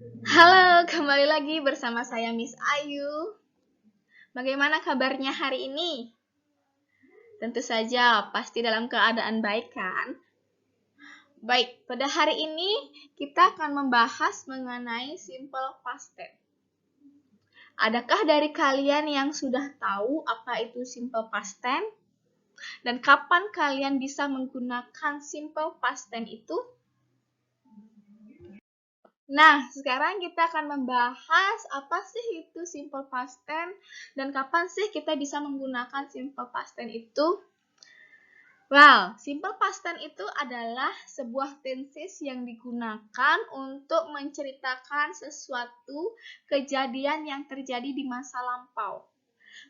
Halo, kembali lagi bersama saya Miss Ayu. Bagaimana kabarnya hari ini? Tentu saja pasti dalam keadaan baik kan? Baik, pada hari ini kita akan membahas mengenai simple past tense. Adakah dari kalian yang sudah tahu apa itu simple past tense? Dan kapan kalian bisa menggunakan simple past tense itu? Nah, sekarang kita akan membahas apa sih itu simple past tense dan kapan sih kita bisa menggunakan simple past tense itu. Well, simple past tense itu adalah sebuah tenses yang digunakan untuk menceritakan sesuatu kejadian yang terjadi di masa lampau.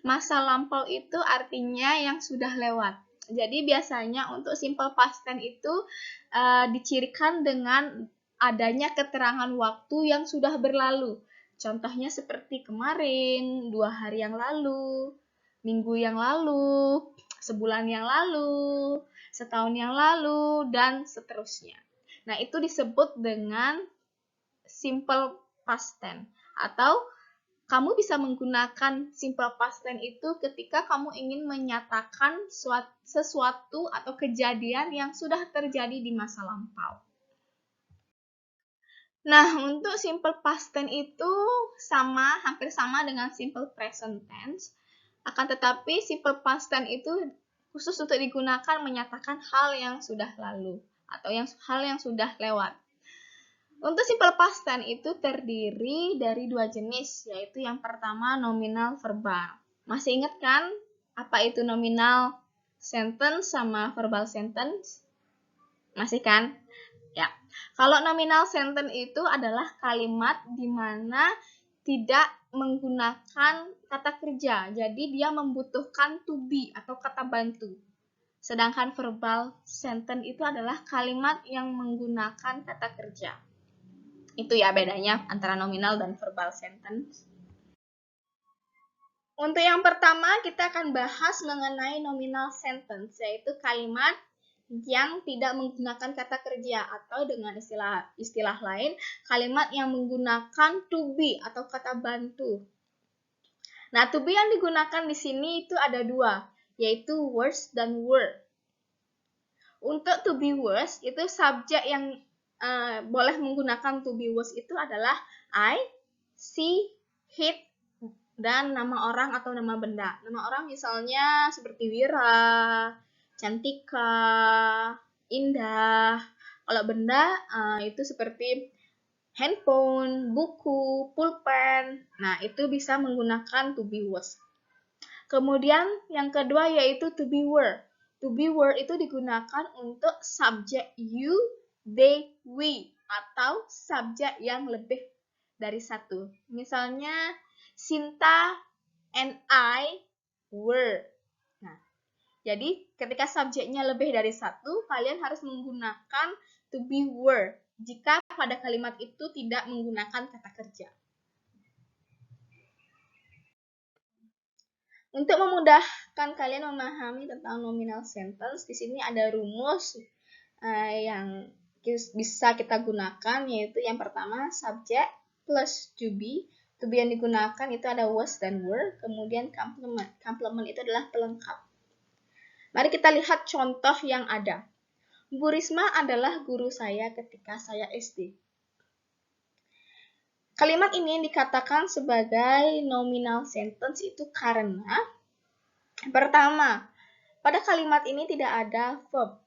Masa lampau itu artinya yang sudah lewat. Jadi biasanya untuk simple past tense itu dicirikan dengan adanya keterangan waktu yang sudah berlalu. Contohnya seperti kemarin, 2 hari yang lalu, minggu yang lalu, sebulan yang lalu, setahun yang lalu, dan seterusnya. Nah, itu disebut dengan simple past tense. Atau kamu bisa menggunakan simple past tense itu ketika kamu ingin menyatakan sesuatu atau kejadian yang sudah terjadi di masa lampau. Nah, untuk simple past tense itu hampir sama dengan simple present tense. Akan tetapi simple past tense itu khusus untuk digunakan menyatakan hal yang sudah lalu atau hal yang sudah lewat. Untuk simple past tense itu terdiri dari 2 jenis, yaitu yang pertama nominal verbal. Masih ingat kan apa itu nominal sentence sama verbal sentence? Masih kan? Ya. Kalau nominal sentence itu adalah kalimat di mana tidak menggunakan kata kerja. Jadi dia membutuhkan to be atau kata bantu. Sedangkan verbal sentence itu adalah kalimat yang menggunakan kata kerja. Itu ya bedanya antara nominal dan verbal sentence. Untuk yang pertama, kita akan bahas mengenai nominal sentence, yaitu kalimat yang tidak menggunakan kata kerja atau dengan istilah lain, kalimat yang menggunakan to be atau kata bantu. Nah, to be yang digunakan di sini itu ada 2, yaitu was dan were. Untuk to be was, itu subjek yang boleh menggunakan to be was itu adalah I, she, it, dan nama orang atau nama benda. Nama orang misalnya seperti Wira, Cantika, Indah. Kalau benda itu seperti handphone, buku, pulpen. Nah, itu bisa menggunakan to be was. Kemudian yang kedua yaitu to be were. To be were itu digunakan untuk subjek you, they, we, atau subjek yang lebih dari satu. Misalnya, Sinta and I were. Nah, jadi ketika subjeknya lebih dari satu, kalian harus menggunakan to be were jika pada kalimat itu tidak menggunakan kata kerja. Untuk memudahkan kalian memahami tentang nominal sentence, di sini ada rumus yang bisa kita gunakan, yaitu yang pertama subjek plus to be. To be yang digunakan itu ada was dan were, kemudian complement. Complement itu adalah pelengkap. Mari kita lihat contoh yang ada. Bu Risma adalah guru saya ketika saya SD. Kalimat ini dikatakan sebagai nominal sentence itu karena pertama, pada kalimat ini tidak ada verb,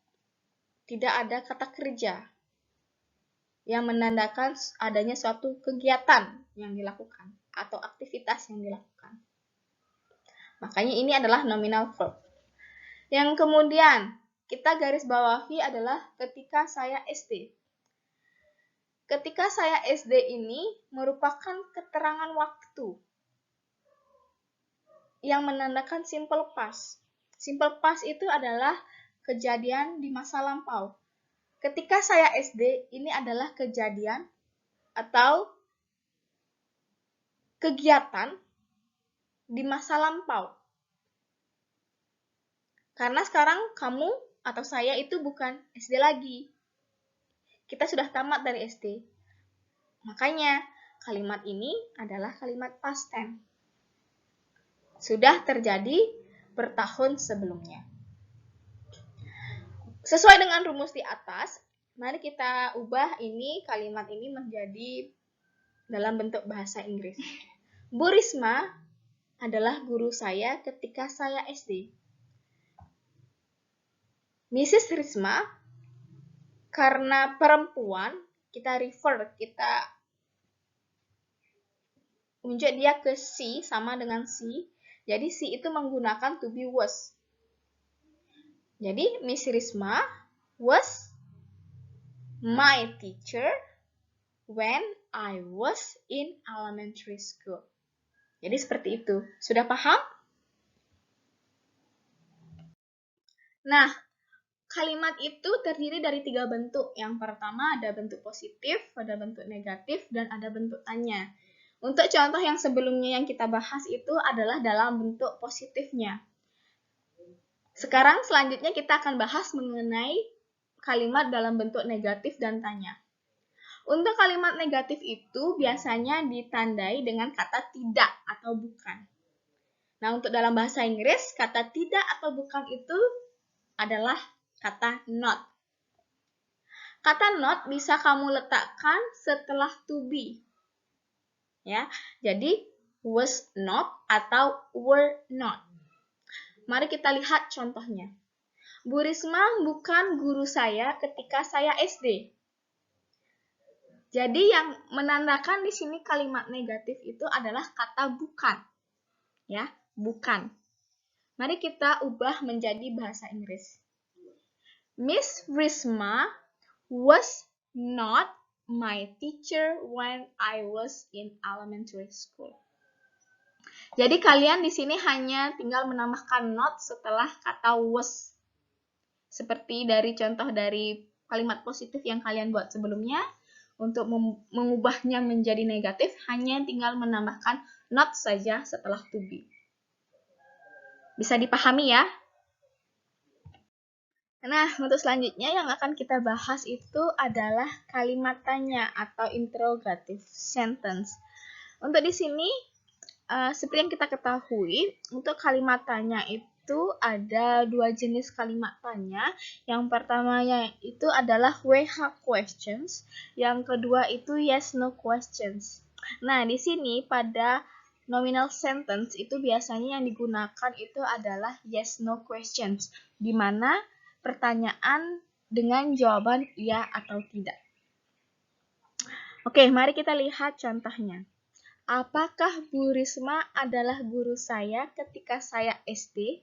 tidak ada kata kerja yang menandakan adanya suatu kegiatan yang dilakukan atau aktivitas yang dilakukan. Makanya ini adalah nominal verb. Yang kemudian kita garis bawahi adalah ketika saya SD. Ketika saya SD ini merupakan keterangan waktu yang menandakan simple past. Simple past itu adalah kejadian di masa lampau. Ketika saya SD, ini adalah kejadian atau kegiatan di masa lampau. Karena sekarang kamu atau saya itu bukan SD lagi. Kita sudah tamat dari SD. Makanya kalimat ini adalah kalimat past tense. Sudah terjadi bertahun sebelumnya. Sesuai dengan rumus di atas, mari kita ubah ini kalimat ini menjadi dalam bentuk bahasa Inggris. Bu Risma adalah guru saya ketika saya SD. Mrs. Risma, karena perempuan, kita unjuk dia ke she sama dengan she. Jadi she itu menggunakan to be was. Jadi Miss Risma was my teacher when I was in elementary school. Jadi seperti itu. Sudah paham? Nah, kalimat itu terdiri dari 3 bentuk. Yang pertama ada bentuk positif, ada bentuk negatif, dan ada bentuk tanya. Untuk contoh yang sebelumnya yang kita bahas itu adalah dalam bentuk positifnya. Sekarang selanjutnya kita akan bahas mengenai kalimat dalam bentuk negatif dan tanya. Untuk kalimat negatif itu biasanya ditandai dengan kata tidak atau bukan. Nah, untuk dalam bahasa Inggris, kata tidak atau bukan itu adalah kata not. Kata not bisa kamu letakkan setelah to be. Ya, jadi was not atau were not. Mari kita lihat contohnya. Bu Risma bukan guru saya ketika saya SD. Jadi yang menandakan di sini kalimat negatif itu adalah kata bukan. Ya, bukan. Mari kita ubah menjadi bahasa Inggris. Miss Risma was not my teacher when I was in elementary school. Jadi kalian di sini hanya tinggal menambahkan not setelah kata was. Seperti dari contoh dari kalimat positif yang kalian buat sebelumnya, untuk mengubahnya menjadi negatif hanya tinggal menambahkan not saja setelah to be. Bisa dipahami ya? Nah, untuk selanjutnya yang akan kita bahas itu adalah kalimat tanya atau interrogative sentence. Untuk di sini, seperti yang kita ketahui, untuk kalimat tanya itu ada 2 jenis kalimat tanya. Yang pertamanya itu adalah WH questions, yang kedua itu yes no questions. Nah, di sini pada nominal sentence itu biasanya yang digunakan itu adalah yes no questions, di mana pertanyaan dengan jawaban ya atau tidak. Oke, mari kita lihat contohnya. Apakah Bu Risma adalah guru saya ketika saya SD?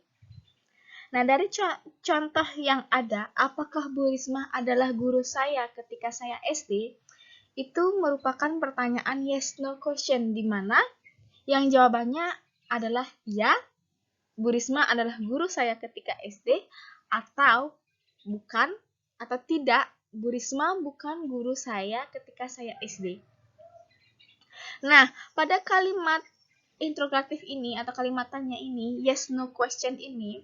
Nah, dari contoh yang ada, apakah Bu Risma adalah guru saya ketika saya SD? Itu merupakan pertanyaan yes no question, di mana yang jawabannya adalah ya, Bu Risma adalah guru saya ketika SD, atau bukan, atau tidak, Bu Risma bukan guru saya ketika saya SD. Nah, pada kalimat interrogatif ini atau kalimat tanya ini, yes no question ini,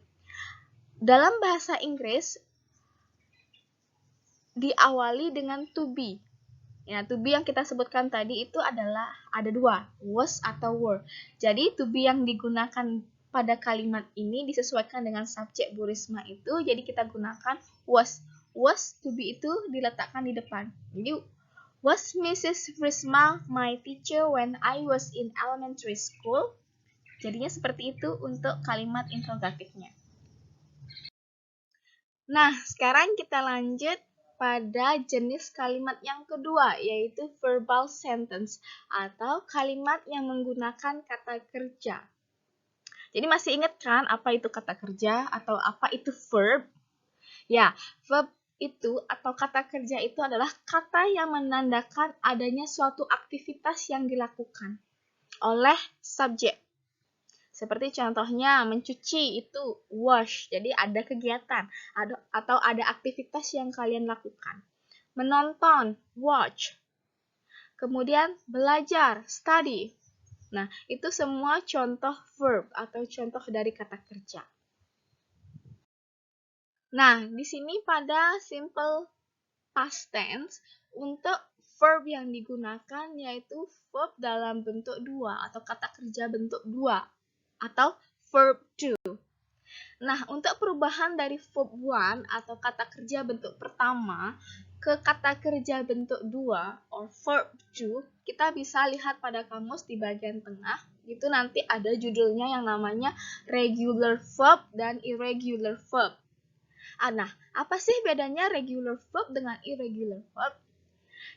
dalam bahasa Inggris diawali dengan to be. Ya, to be yang kita sebutkan tadi itu adalah ada 2, was atau were. Jadi to be yang digunakan pada kalimat ini disesuaikan dengan subjek Bu Risma itu, jadi kita gunakan was. Was to be itu diletakkan di depan. Jadi was Mrs. Risma my teacher when I was in elementary school? Jadinya seperti itu untuk kalimat interrogatifnya. Nah, sekarang kita lanjut pada jenis kalimat yang kedua, yaitu verbal sentence atau kalimat yang menggunakan kata kerja. Jadi masih ingat kan apa itu kata kerja atau apa itu verb? Ya, verb itu atau kata kerja itu adalah kata yang menandakan adanya suatu aktivitas yang dilakukan oleh subjek. Seperti contohnya mencuci itu wash, jadi ada kegiatan atau ada aktivitas yang kalian lakukan. Menonton, watch. Kemudian belajar, study. Nah, itu semua contoh verb atau contoh dari kata kerja. Nah, di sini pada simple past tense, untuk verb yang digunakan yaitu verb dalam bentuk dua atau kata kerja bentuk dua atau verb to. Nah, untuk perubahan dari verb one atau kata kerja bentuk pertama ke kata kerja bentuk dua or verb to, kita bisa lihat pada kamus di bagian tengah. Itu nanti ada judulnya yang namanya regular verb dan irregular verb. Nah, apa sih bedanya regular verb dengan irregular verb?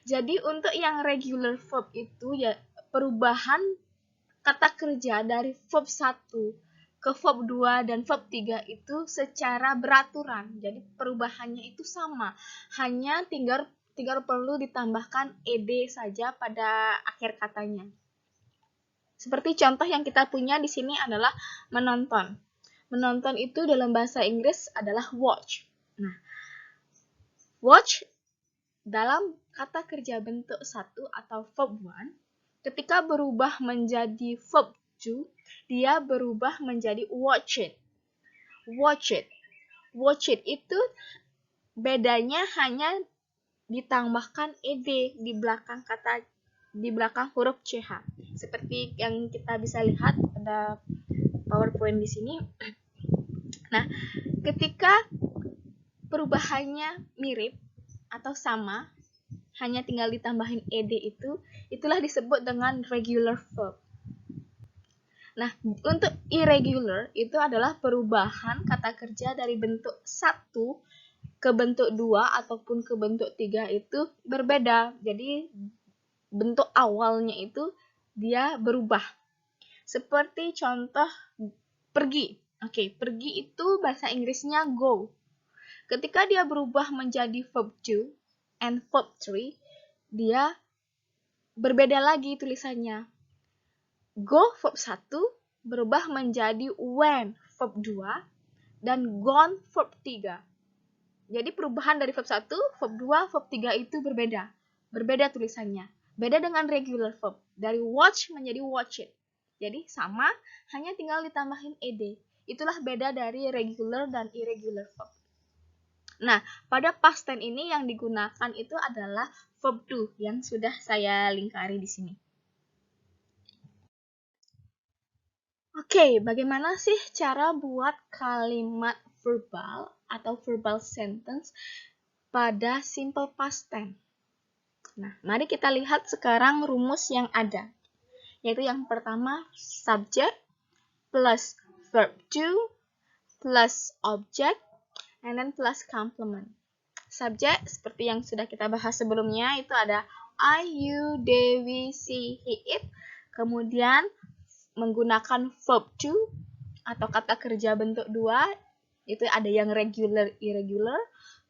Jadi untuk yang regular verb itu ya perubahan kata kerja dari verb 1 ke verb 2 dan verb 3 itu secara beraturan. Jadi perubahannya itu sama. Hanya tinggal perlu ditambahkan ed saja pada akhir katanya. Seperti contoh yang kita punya di sini adalah menonton. Menonton itu dalam bahasa Inggris adalah watch. Nah, watch dalam kata kerja bentuk 1 atau verb 1, ketika berubah menjadi verb 2, dia berubah menjadi watch it. Watch it. Watch it itu bedanya hanya ditambahkan ed di belakang huruf ch. Seperti yang kita bisa lihat pada PowerPoint di sini. Nah, ketika perubahannya mirip atau sama, hanya tinggal ditambahin ed itulah disebut dengan regular verb. Nah, untuk irregular itu adalah perubahan kata kerja dari bentuk 1 ke bentuk 2 ataupun ke bentuk 3 itu berbeda. Jadi bentuk awalnya itu dia berubah. Seperti contoh pergi. Oke, pergi itu bahasa Inggrisnya go. Ketika dia berubah menjadi verb 2 and verb 3, dia berbeda lagi tulisannya. Go verb 1 berubah menjadi went verb 2 dan gone verb 3. Jadi perubahan dari verb 1, verb 2, verb 3 itu berbeda. Berbeda tulisannya. Beda dengan regular verb. Dari watch menjadi watch it. Jadi sama, hanya tinggal ditambahin ed. Itulah beda dari regular dan irregular verb. Nah, pada past tense ini yang digunakan itu adalah verb to yang sudah saya lingkari di sini. Oke, bagaimana sih cara buat kalimat verbal atau verbal sentence pada simple past tense? Nah, mari kita lihat sekarang rumus yang ada. Yaitu yang pertama, subject plus verb to plus object and then plus complement. Subject seperti yang sudah kita bahas sebelumnya itu ada I, you, they, we, she, he, it. Kemudian menggunakan verb to atau kata kerja bentuk 2, itu ada yang regular, irregular,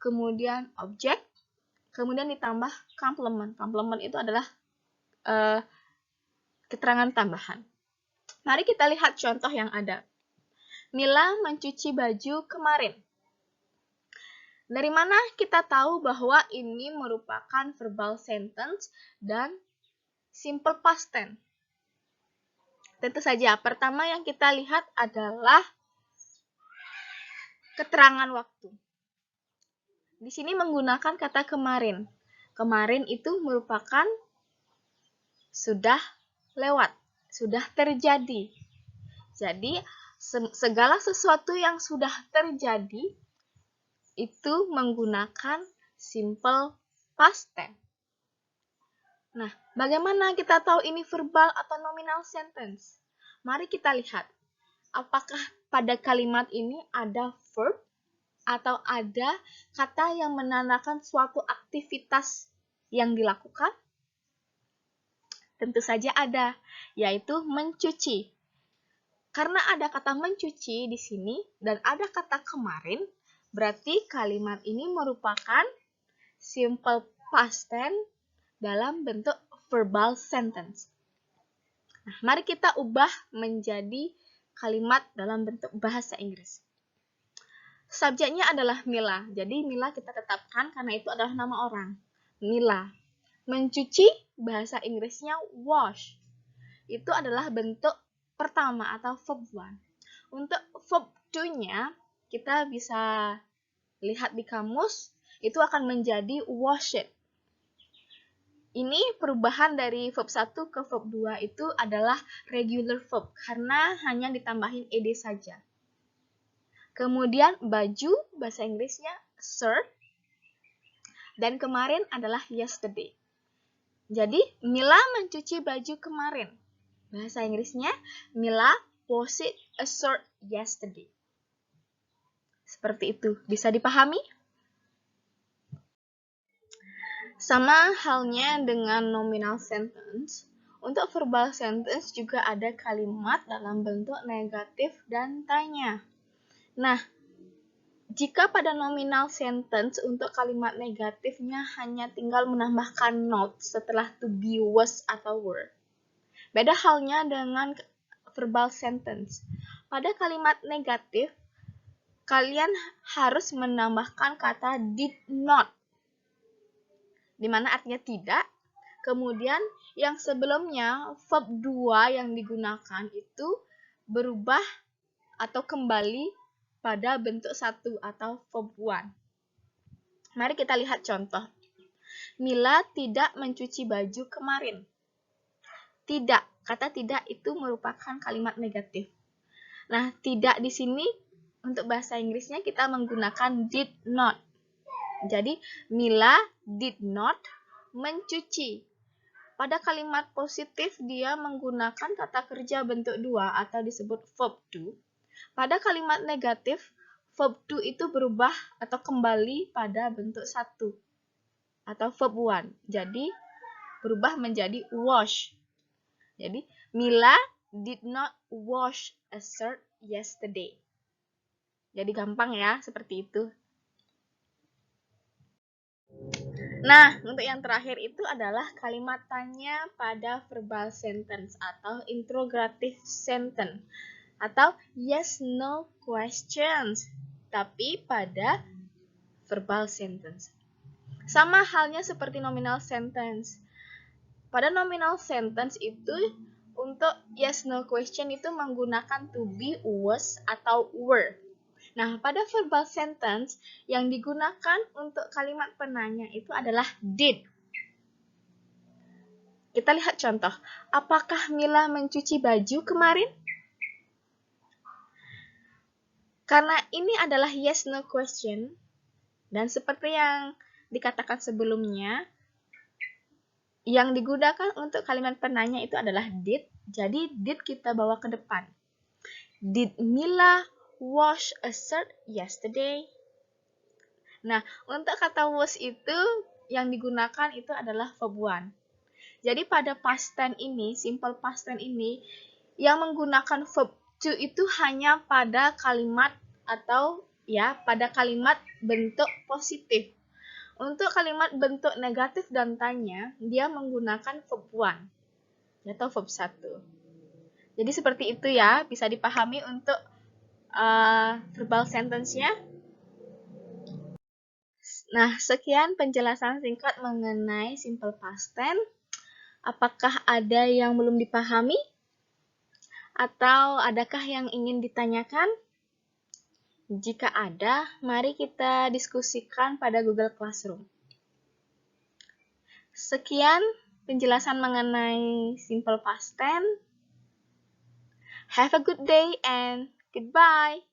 kemudian object, kemudian ditambah complement. Complement itu adalah keterangan tambahan. Mari kita lihat contoh yang ada. Mila mencuci baju kemarin. Dari mana kita tahu bahwa ini merupakan verbal sentence dan simple past tense? Tentu saja, pertama yang kita lihat adalah keterangan waktu. Di sini menggunakan kata kemarin. Kemarin itu merupakan sudah lewat, sudah terjadi. Jadi, segala sesuatu yang sudah terjadi itu menggunakan simple past tense. Nah, bagaimana kita tahu ini verbal atau nominal sentence? Mari kita lihat, apakah pada kalimat ini ada verb atau ada kata yang menandakan suatu aktivitas yang dilakukan? Tentu saja ada, yaitu mencuci. Karena ada kata mencuci di sini dan ada kata kemarin, berarti kalimat ini merupakan simple past tense dalam bentuk verbal sentence. Nah, mari kita ubah menjadi kalimat dalam bentuk bahasa Inggris. Subjeknya adalah Mila. Jadi Mila kita tetapkan karena itu adalah nama orang. Mila. Mencuci bahasa Inggrisnya wash. Itu adalah bentuk pertama atau verb 1. Untuk verb 2-nya kita bisa lihat di kamus, itu akan menjadi wash it. Ini perubahan dari verb 1 ke verb 2 itu adalah regular verb karena hanya ditambahin ed saja. Kemudian baju, bahasa Inggrisnya shirt, dan kemarin adalah yesterday. Jadi, Mila mencuci baju kemarin. Bahasa Inggrisnya, Mila washed a shirt yesterday. Seperti itu. Bisa dipahami? Sama halnya dengan nominal sentence, untuk verbal sentence juga ada kalimat dalam bentuk negatif dan tanya. Nah, jika pada nominal sentence untuk kalimat negatifnya hanya tinggal menambahkan not setelah to be, was, atau were. Beda halnya dengan verbal sentence. Pada kalimat negatif, kalian harus menambahkan kata did not, di mana artinya tidak. Kemudian yang sebelumnya verb 2 yang digunakan itu berubah atau kembali pada bentuk 1 atau verb 1. Mari kita lihat contoh. Mila tidak mencuci baju kemarin. Tidak, kata tidak itu merupakan kalimat negatif. Nah, tidak di sini untuk bahasa Inggrisnya kita menggunakan did not. Jadi, Mila did not mencuci. Pada kalimat positif, dia menggunakan kata kerja bentuk 2 atau disebut verb to. Pada kalimat negatif, verb to itu berubah atau kembali pada bentuk 1 atau verb 1. Jadi, berubah menjadi wash. Jadi, Mila did not wash a shirt yesterday. Jadi gampang ya, seperti itu. Nah, untuk yang terakhir itu adalah kalimat tanya pada verbal sentence atau interrogative sentence atau yes no questions, tapi pada verbal sentence. Sama halnya seperti nominal sentence. Pada nominal sentence itu untuk yes no question itu menggunakan to be, was, atau were. Nah, pada verbal sentence yang digunakan untuk kalimat penanya itu adalah did. Kita lihat contoh. Apakah Mila mencuci baju kemarin? Karena ini adalah yes no question, dan seperti yang dikatakan sebelumnya, yang digunakan untuk kalimat penanya itu adalah did, jadi did kita bawa ke depan. Did Mila wash a shirt yesterday? Nah, untuk kata was itu yang digunakan itu adalah verb 1. Jadi pada past tense ini, simple past tense ini, yang menggunakan verb to itu hanya pada kalimat atau ya pada kalimat bentuk positif. Untuk kalimat bentuk negatif dan tanya, dia menggunakan verb 1 atau verb 1. Jadi seperti itu ya, bisa dipahami untuk verbal sentence-nya. Nah, sekian penjelasan singkat mengenai simple past tense. Apakah ada yang belum dipahami? Atau adakah yang ingin ditanyakan? Jika ada, mari kita diskusikan pada Google Classroom. Sekian penjelasan mengenai simple past tense. Have a good day and goodbye.